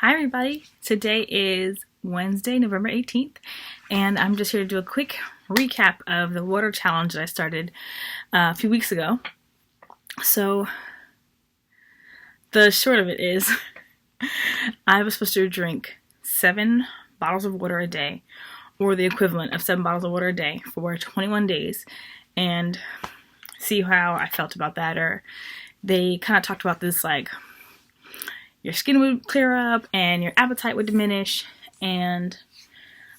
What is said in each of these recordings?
Hi, everybody. Today is Wednesday, November 18th, and I'm just here to do a quick recap of the water challenge that I started a few weeks ago. So, the short of it is, I was supposed to drink 7 bottles of water a day, or the equivalent of 7 bottles of water a day for 21 days, and see how I felt about that. Or they kind of talked about this like your skin would clear up and your appetite would diminish, and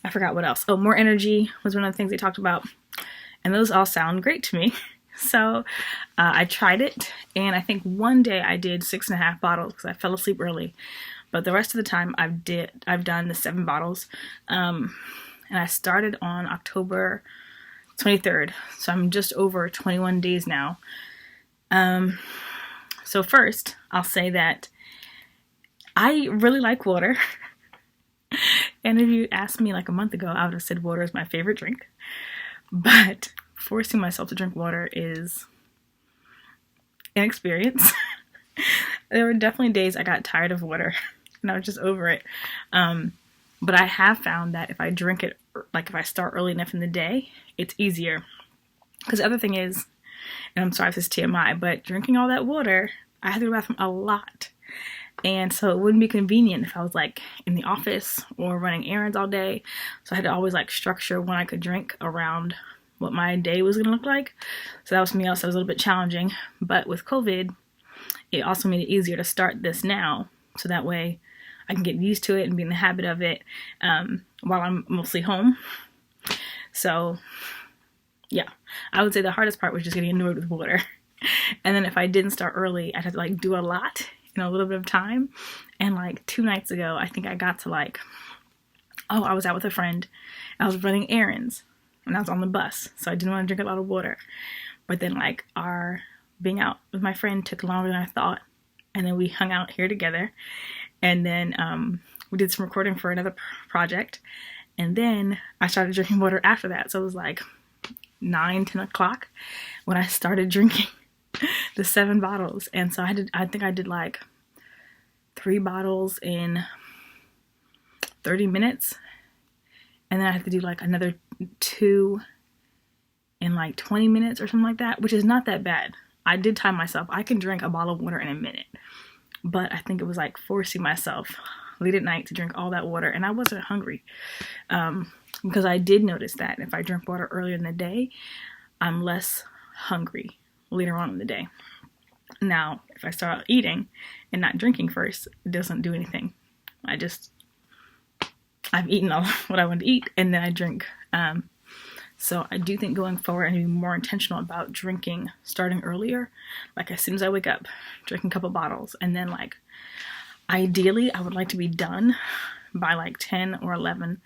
I forgot what else. Oh, more energy was one of the things they talked about, and those all sound great to me. So I tried it, and I think one day I did 6.5 bottles because I fell asleep early, but the rest of the time I've done the 7 bottles, and I started on October 23rd, so I'm just over 21 days now. So first, I'll say that I really like water. And if you asked me like a month ago, I would have said water is my favorite drink. But forcing myself to drink water is an experience. There were definitely days I got tired of water and I was just over it. But I have found that if I drink it, like if I start early enough in the day, it's easier. Because the other thing is, and I'm sorry if this is TMI, but drinking all that water, I have to go to the bathroom a lot. And so it wouldn't be convenient if I was like in the office or running errands all day. So I had to always like structure when I could drink around what my day was going to look like. So that was something else that was a little bit challenging. But with COVID, it also made it easier to start this now. So that way I can get used to it and be in the habit of it while I'm mostly home. So yeah, I would say the hardest part was just getting annoyed with water. And then if I didn't start early, I'd have to like do a lot in a little bit of time. And like 2 nights ago, I think I got to like, I was out with a friend. I was running errands and I was on the bus, so I didn't want to drink a lot of water. But then like our being out with my friend took longer than I thought. And then we hung out here together. And then we did some recording for another project. And then I started drinking water after that. So it was like 9-10 o'clock when I started drinking the 7 bottles. And so I think I did like 3 bottles in 30 minutes. And then I had to do like another 2 in like 20 minutes or something like that, which is not that bad. I did time myself. I can drink a bottle of water in a minute. But I think it was like forcing myself late at night to drink all that water. And I wasn't hungry. Because I did notice that if I drink water earlier in the day, I'm less hungry later on in the day. Now, if I start eating and not drinking first, it doesn't do anything. I've eaten all what I want to eat and then I drink. So I do think going forward I need to be more intentional about drinking starting earlier. Like as soon as I wake up, drink a couple bottles, and then like ideally I would like to be done by like 10 or 11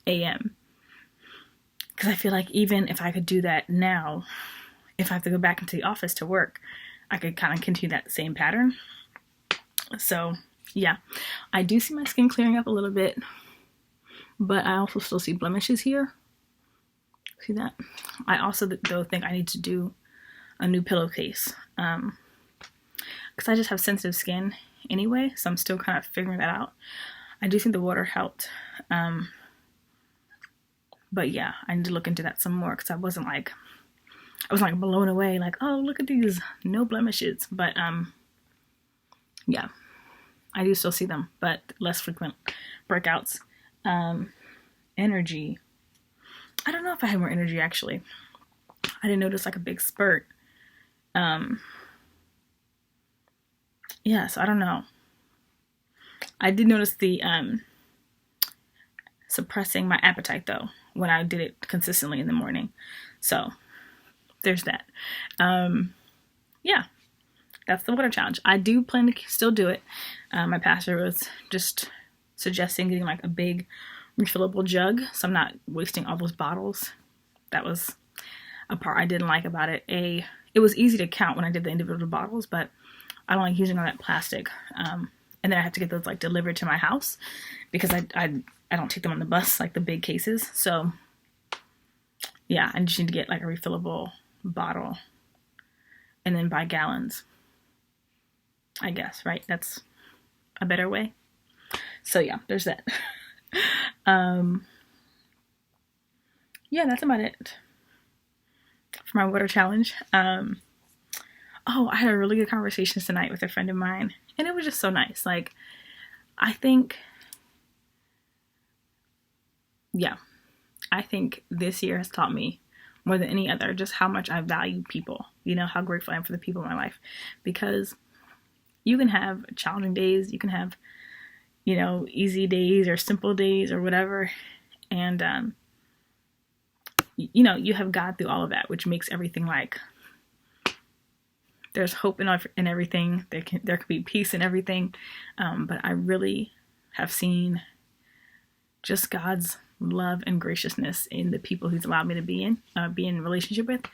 a.m. Because I feel like even if I could do that now, if I have to go back into the office to work, I could kind of continue that same pattern. So yeah, I do see my skin clearing up a little bit, but I also still see blemishes here. See that? I also though think I need to do a new pillowcase because I just have sensitive skin anyway, so I'm still kind of figuring that out. I do think the water helped, but yeah, I need to look into that some more because I was like blown away, like, oh, look at these, no blemishes. But yeah, I do still see them, but less frequent breakouts. Energy. I don't know if I had more energy actually. I didn't notice like a big spurt. Yeah, so I don't know. I did notice the suppressing my appetite though when I did it consistently in the morning. So there's that. Yeah, that's the water challenge. I do plan to still do it. My pastor was just suggesting getting like a big refillable jug, so I'm not wasting all those bottles. That was a part I didn't like about it. It was easy to count when I did the individual bottles, but I don't like using all that plastic. And then I have to get those like delivered to my house because I don't take them on the bus, like the big cases. So yeah, I just need to get like a refillable bottle and then buy gallons, I guess, right? That's a better way. So yeah, there's that. um, yeah, that's about it for my water challenge. Oh, I had a really good conversation tonight with a friend of mine, and it was just so nice. Like, I think, yeah, I think this year has taught me more than any other just how much I value people, how grateful I am for the people in my life. Because you can have challenging days, you can have, easy days or simple days or whatever. And, you have God through all of that, which makes everything like there's hope in everything. There can be peace in everything. But I really have seen just God's love and graciousness in the people He's allowed me to be in relationship with.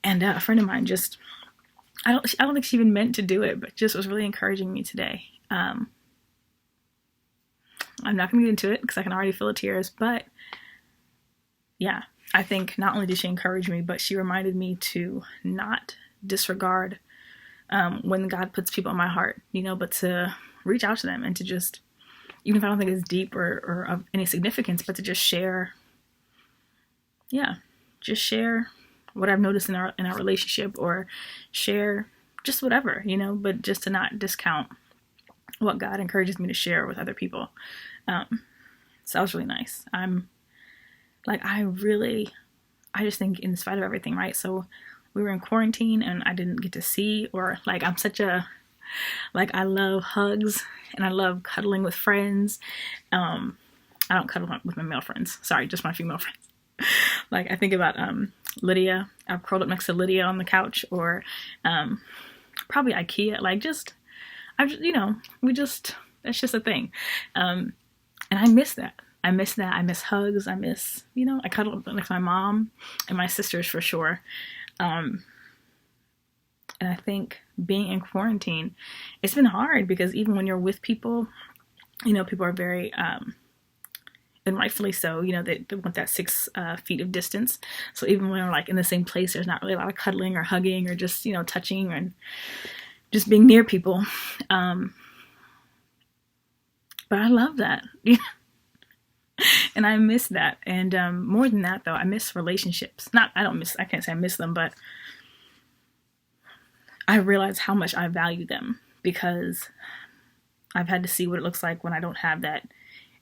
And a friend of mine just, I don't think she even meant to do it, but just was really encouraging me today. I'm not going to get into it because I can already feel the tears, but yeah, I think not only did she encourage me, but she reminded me to not disregard when God puts people in my heart, but to reach out to them and to just, even if I don't think it's deep or of any significance, but to just share, what I've noticed in our relationship, or share just whatever, but just to not discount what God encourages me to share with other people. So that was really nice. I just think in spite of everything, right? So we were in quarantine and I didn't get to see, or I'm such a, I love hugs and I love cuddling with friends. I don't cuddle with my male friends. Sorry, just my female friends. I think about Lydia. I've curled up next to Lydia on the couch, or probably IKEA. That's just a thing. And I miss that. I miss hugs. I miss, I cuddle up next to my mom and my sisters for sure. And I think being in quarantine, it's been hard because even when you're with people, people are very, and rightfully so, they want that 6 feet of distance. So even when we're in the same place, there's not really a lot of cuddling or hugging or just, touching and just being near people. But I love that. And I miss that. And more than that, though, I miss relationships. I can't say I miss them, but I realize how much I value them because I've had to see what it looks like when I don't have that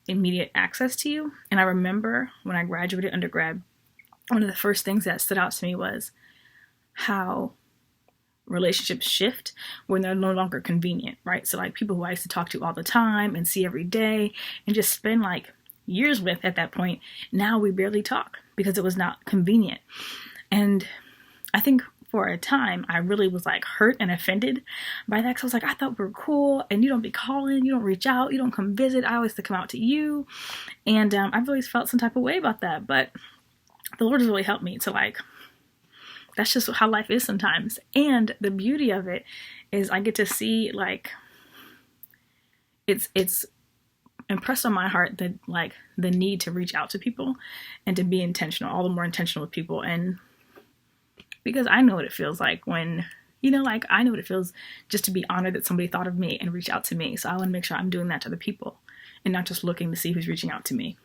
immediate access to you. And I remember when I graduated undergrad, one of the first things that stood out to me was how relationships shift when they're no longer convenient, right? So people who I used to talk to all the time and see every day and just spend years with at that point, now we barely talk because it was not convenient. And I think for a time, I really was hurt and offended by that. Cause I was I thought we were cool and you don't be calling, you don't reach out, you don't come visit. I always have to come out to you. And I've always felt some type of way about that. But the Lord has really helped me to that's just how life is sometimes. And the beauty of it is I get to see it's impressed on my heart that the need to reach out to people and to be intentional, all the more intentional with people. And because I know what it feels like when, I know what it feels just to be honored that somebody thought of me and reached out to me. So I want to make sure I'm doing that to other people and not just looking to see who's reaching out to me,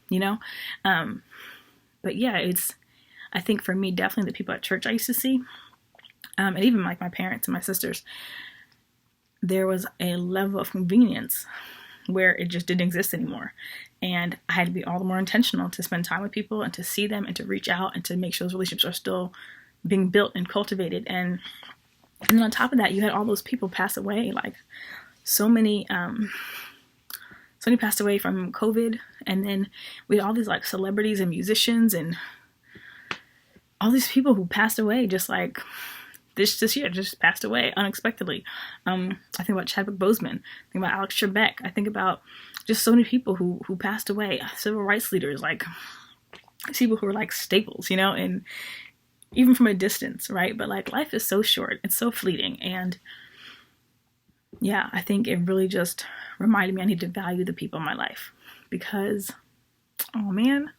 But yeah, I think for me, definitely the people at church I used to see, and even my parents and my sisters, there was a level of convenience where it just didn't exist anymore. And I had to be all the more intentional to spend time with people and to see them and to reach out and to make sure those relationships are still being built and cultivated. And then on top of that, you had all those people pass away. So many passed away from COVID. And then we had all these celebrities and musicians and all these people who passed away just this year, just passed away unexpectedly. I think about Chadwick Boseman. I think about Alex Trebek. I think about just so many people who passed away. Civil rights leaders, people who were staples, and even from a distance, right? But life is so short. It's so fleeting. And yeah, I think it really just reminded me I need to value the people in my life because, oh man,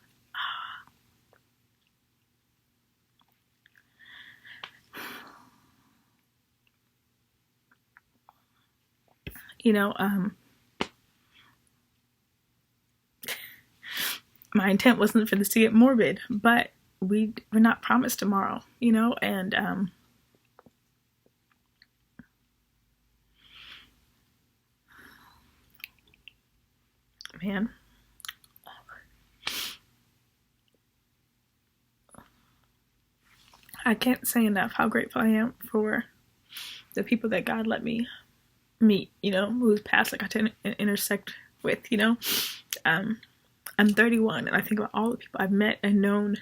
my intent wasn't for this to get morbid, but we're not promised tomorrow, and man, I can't say enough how grateful I am for the people that God let me meet, whose paths I got to intersect with, I'm 31, and I think about all the people I've met and known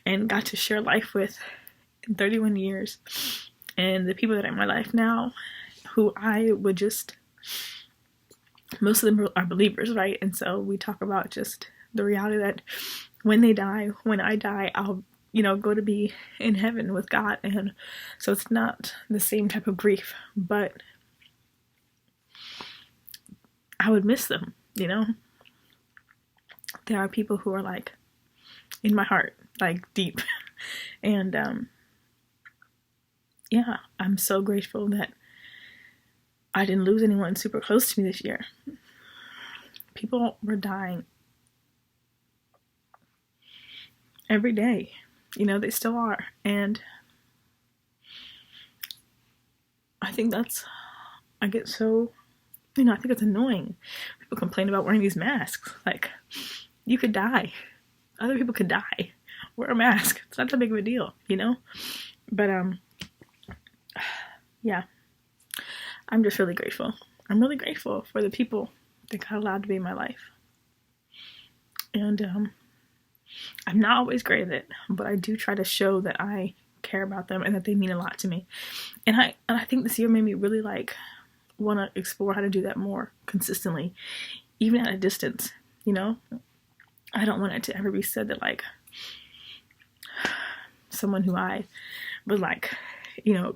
and got to share life with in 31 years, and the people that are in my life now, who I would just, most of them are believers, right? And so we talk about just the reality that when I die, I'll, go to be in heaven with God. And so it's not the same type of grief, but I would miss them, There are people who are like in my heart, like deep. And yeah, I'm so grateful that I didn't lose anyone super close to me this year. People were dying every day. They still are. And I think I get so, I think it's annoying. People complain about wearing these masks. Like, you could die. Other people could die. Wear a mask. It's not that big of a deal, But, yeah. I'm just really grateful. I'm really grateful for the people that got allowed to be in my life. And, I'm not always great at it, but I do try to show that I care about them and that they mean a lot to me. And I think this year made me really want to explore how to do that more consistently, even at a distance. I don't want it to ever be said that someone who I was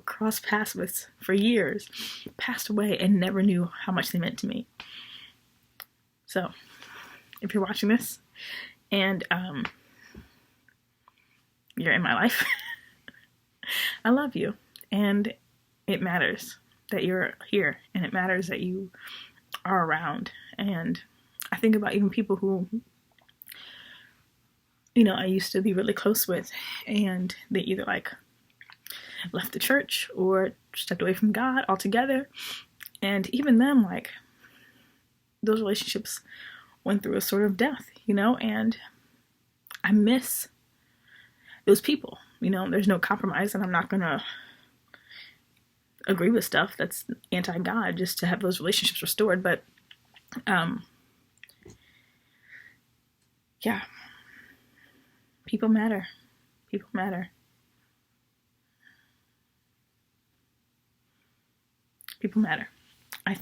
cross paths with for years passed away and never knew how much they meant to me. So if you're watching this and you're in my life, I love you, and it matters that you're here, and it matters that you are around. And I think about even people who I used to be really close with, and they either left the church or stepped away from God altogether. And even them, those relationships went through a sort of death, and I miss those people. There's no compromise, and I'm not gonna agree with stuff that's anti-God just to have those relationships restored. But yeah, people matter. People matter. People matter. I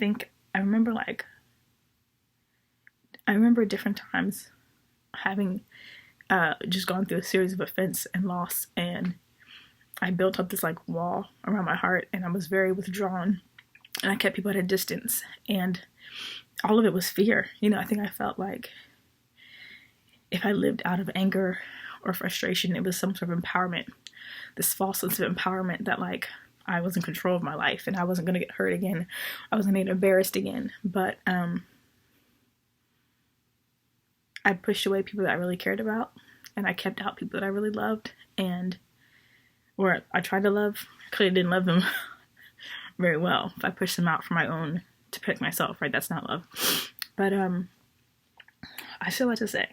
remember different times having just gone through a series of offense and loss, and I built up this wall around my heart, and I was very withdrawn, and I kept people at a distance, and all of it was fear. I think I felt like if I lived out of anger or frustration, it was some sort of empowerment, this false sense of empowerment that I was in control of my life and I wasn't going to get hurt again. I wasn't going to get embarrassed again. But I pushed away people that I really cared about, and I kept out people that I really loved, or I tried to love. I clearly didn't love them very well. If I pushed them out for my own, to protect myself, right? That's not love. But I still like to say,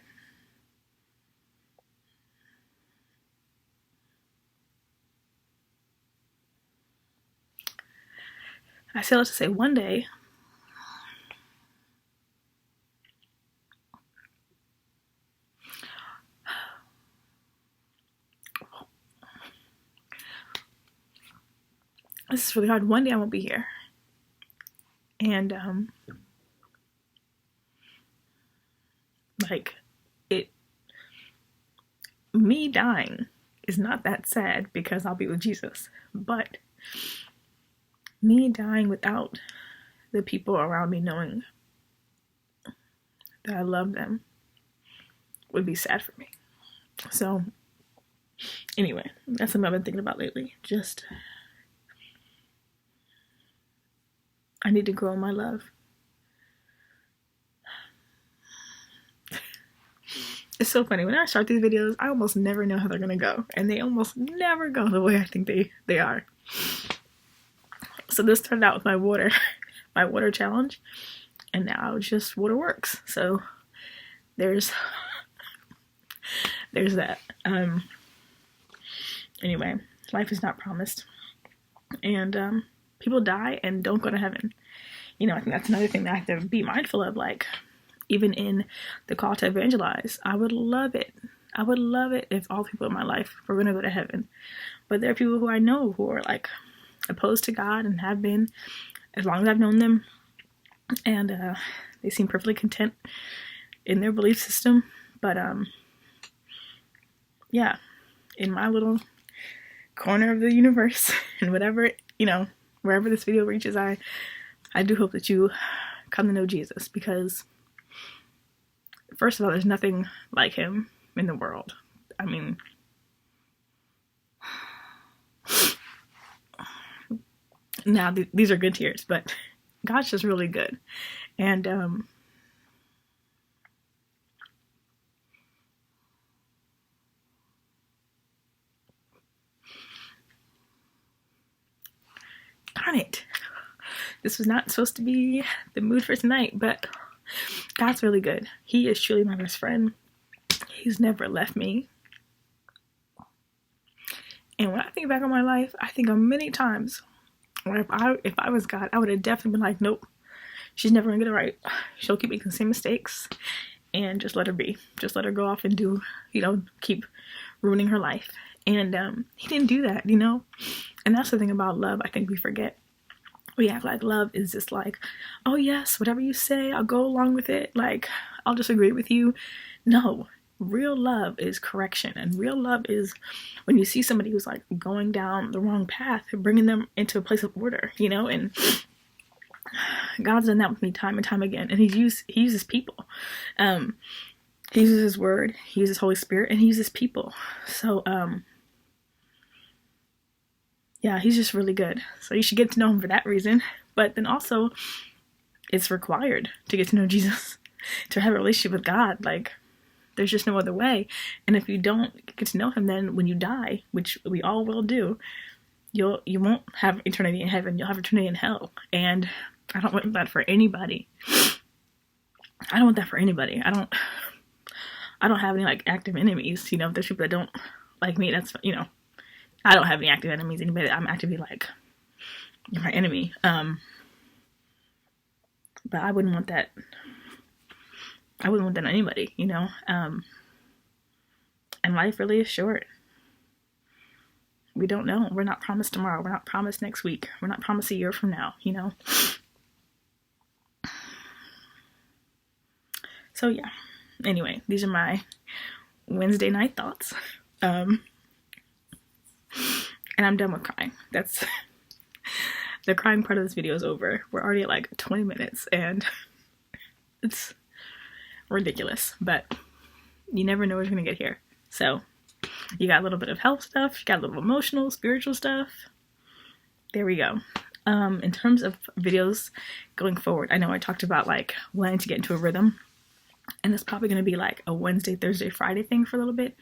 one day, this is really hard. One day I won't be here. And me dying is not that sad because I'll be with Jesus. But me dying without the people around me knowing that I love them would be sad for me. So anyway, that's something I've been thinking about lately. Just, I need to grow in my love. It's so funny. When I start these videos, I almost never know how they're gonna go. And they almost never go the way I think they are. So this started out with my water challenge. And now it's just waterworks. So there's that. Anyway, life is not promised. And people die and don't go to heaven. You know, I think that's another thing that I have to be mindful of. Like, even in the call to evangelize, I would love it. I would love it if all people in my life were going to go to heaven. But there are people who I know who are like opposed to God and have been as long as I've known them. And they seem perfectly content in their belief system. But yeah, in my little corner of the universe and whatever, you know, wherever this video reaches, I do hope that you come to know Jesus, because first of all, there's nothing like him in the world. I mean, now these are good tears, but God's just really good. And darn it, this was not supposed to be the mood for tonight, but God's really good. He is truly my best friend. He's never left me. And when I think back on my life, I think of many times where if I was God, I would have definitely been like, nope, she's never gonna get it right. She'll keep making the same mistakes, and just let her be. Just let her go off and do, you know, keep ruining her life. And he didn't do that, you know? And that's the thing about love I think we forget. We act like love is just like, oh yes, whatever you say, I'll go along with it. Like, I'll just agree with you. No, real love is correction. And real love is when you see somebody who's like going down the wrong path, bringing them into a place of order, you know? And God's done that with me time and time again. And he uses people. He uses his word, he uses Holy Spirit, and he uses people. So, yeah, he's just really good. So you should get to know him for that reason. But then also, it's required to get to know Jesus, to have a relationship with God. Like, there's just no other way. And if you don't get to know him, then when you die, which we all will do, you won't have eternity in heaven. You'll have eternity in hell. And I don't want that for anybody. I don't want that for anybody. I don't have any like active enemies. You know, if there's people that don't like me, that's, you know, I don't have any active enemies. Anybody that I'm actively like, you're my enemy. But I wouldn't want that. I wouldn't want that on anybody, you know. And life really is short. We don't know. We're not promised tomorrow. We're not promised next week. We're not promised a year from now, you know. So yeah. Anyway, these are my Wednesday night thoughts. And I'm done with crying. That's the crying part of this video is over. We're already at like 20 minutes and it's ridiculous, but you never know what's gonna get here. So you got a little bit of health stuff, you got a little emotional, spiritual stuff. There we go. In terms of videos going forward, I know I talked about like wanting to get into a rhythm, and it's probably going to be like a Wednesday, Thursday, Friday thing for a little bit,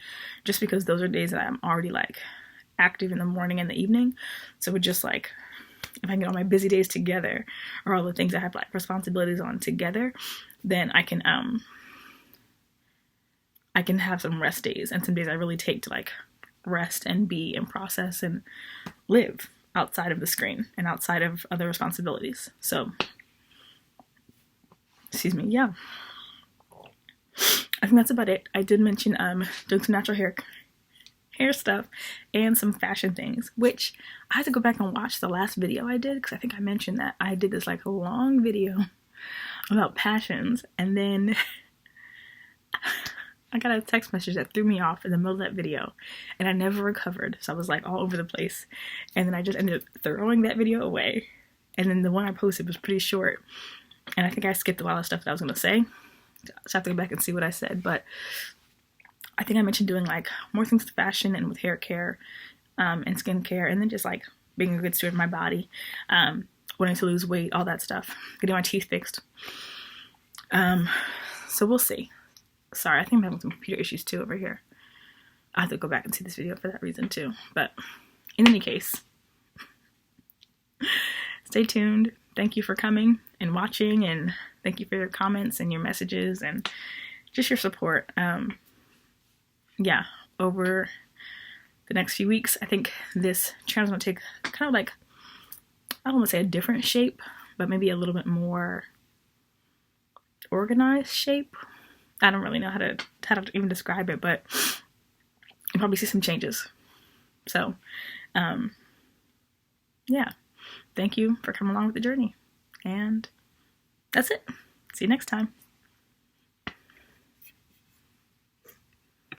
just because those are days that I'm already like active in the morning and the evening. So we're just like, if I can get all my busy days together, or all the things I have like responsibilities on together, then I can have some rest days, and some days I really take to like rest and be and process and live outside of the screen and outside of other responsibilities. So, excuse me, yeah. I think that's about it. I did mention doing some natural hair stuff and some fashion things, which I had to go back and watch the last video I did, because I think I mentioned that I did this like a long video about passions, and then I got a text message that threw me off in the middle of that video, and I never recovered. So I was like all over the place, and then I just ended up throwing that video away. And then the one I posted was pretty short, and I think I skipped a lot of stuff that I was going to say. So I have to go back and see what I said, but I think I mentioned doing like more things to fashion and with hair care and skincare, and then just like being a good steward of my body, wanting to lose weight, all that stuff, getting my teeth fixed. So we'll see. Sorry, I think I'm having some computer issues too over here. I have to go back and see this video for that reason too. But in any case, stay tuned. Thank you for coming and watching, and thank you for your comments and your messages and just your support. Yeah, over the next few weeks, I think this channel is going to take kind of like, I don't want to say a different shape, but maybe a little bit more organized shape. I don't really know how to even describe it, but you'll probably see some changes. So, yeah, thank you for coming along with the journey. And that's it. See you next time.